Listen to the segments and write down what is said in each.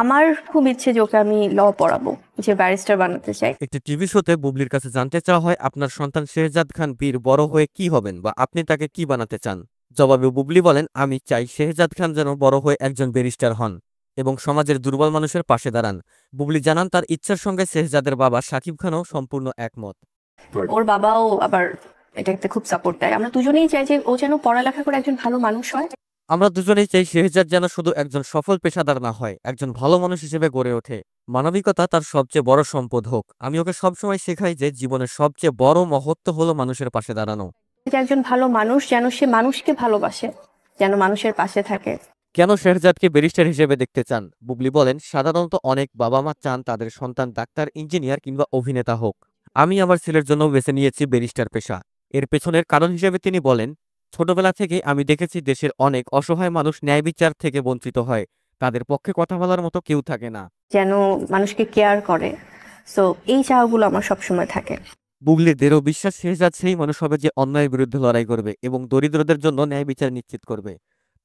আমার খুব ইচ্ছে যে ওকে আমি ল পড়াবো, যে ব্যারিস্টার বানাতে চাই। একটি টিভি শোতে বুবলির কাছে জানতে চাওয়া হয় আপনার সন্তান শেহজাদ খান বীর বড় হয়ে কি হবেন বা আপনি তাকে কি বানাতে চান। জবাবে বুবলি বলেন, আমি চাই শেহজাদ খান যেন বড় হয়ে একজন ব্যারিস্টার হন এবং সমাজের দুর্বল মানুষের পাশে দাঁড়ান। বুবলি জানান তার ইচ্ছার সঙ্গে শেহজাদের বাবা সাকিব খানও সম্পূর্ণ একমত। ওর বাবাও আবার এটাতে খুব সাপোর্ট দেয়। আমরা দুজনেই চাই যে ও যেন পড়ালেখা করে একজন ভালো মানুষ হয়। আমরা দুজনেই চাই শেহজাদ যেন শুধু একজন সফল পেশাদার না হয়, একজন ভালো মানুষ হিসেবে গড়ে ওঠে। মানবিকতা তার সবচেয়ে বড় সম্পদ হোক। আমি ওকে সবসময় শেখাই যে জীবনের সবচেয়ে বড় মহত্ব হলো মানুষের পাশে দাঁড়ানো। যে একজন ভালো মানুষ, যেন সে মানুষকে ভালোবাসে, যেন মানুষের পাশে থাকে। কেন শেহজাদকে ব্যারিস্টার হিসেবে দেখতে চান? বুবলি বলেন, সাধারণত অনেক বাবা মা চান তাদের সন্তান ডাক্তার, ইঞ্জিনিয়ার কিংবা অভিনেতা হোক। আমি আমার ছেলের জন্য বেছে নিয়েছি ব্যারিস্টার পেশা। এর পেছনের কারণ হিসেবে তিনি বলেন, ছোটবেলা থেকে আমি দেখেছি দেশের অনেক অসহায় মানুষ ন্যায় বিচার থেকে বঞ্চিত হয়। তাদের পক্ষে কথা বলার মতো কেউ থাকে না। যেন মানুষকে কেয়ার করে। সো এই চাওয়াগুলো আমার সবসময় থাকে। বুবলির দৃঢ় বিশ্বাস, শেহজাদ সেই মানুষ হবে যে অন্যায়ের বিরুদ্ধে লড়াই করবে এবং দরিদ্রদের জন্য ন্যায় বিচার নিশ্চিত করবে।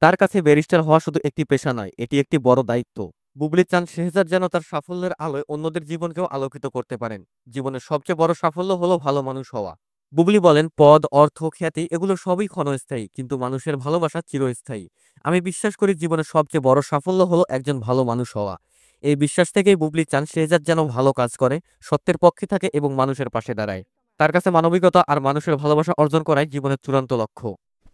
তার কাছে ব্যারিস্টার হওয়া শুধু একটি পেশা নয়, এটি একটি বড় দায়িত্ব। বুবলি চান শেহজাদ যেন তার সাফল্যের আলোয় অন্যদের জীবনকেও আলোকিত করতে পারেন। জীবনের সবচেয়ে বড় সাফল্য হলো ভালো মানুষ হওয়া। বুবলি বলেন, পদ, অর্থ, খ্যাতি এগুলো সবই ক্ষণস্থায়ী, কিন্তু মানুষের ভালোবাসা চিরস্থায়ী। আমি বিশ্বাস করি জীবনের সবচেয়ে বড় সাফল্য হলো একজন ভালো মানুষ হওয়া। এই বিশ্বাস থেকেই বুবলি চান শেহজাদ যেন ভালো কাজ করে, সত্যের পক্ষে থাকে এবং মানুষের পাশে দাঁড়ায়। তার কাছে মানবিকতা আর মানুষের ভালোবাসা অর্জন করাই জীবনের চূড়ান্ত লক্ষ্য।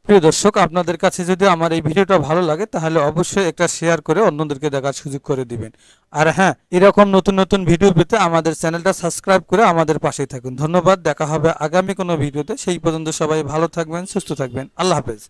প্রিয় দর্শক, আপনাদের কাছে যদি আমার এই ভিডিওটা ভালো লাগে তাহলে অবশ্যই একটা শেয়ার করে অন্যদেরকে দেখার সুযোগ করে দিবেন। আর হ্যাঁ, এরকম নতুন নতুন ভিডিও পেতে আমাদের চ্যানেলটা সাবস্ক্রাইব করে আমাদের পাশেই থাকুন। ধন্যবাদ। দেখা হবে আগামী কোনো ভিডিওতে। সেই পর্যন্ত সবাই ভালো থাকবেন, সুস্থ থাকবেন। আল্লাহ হাফেজ।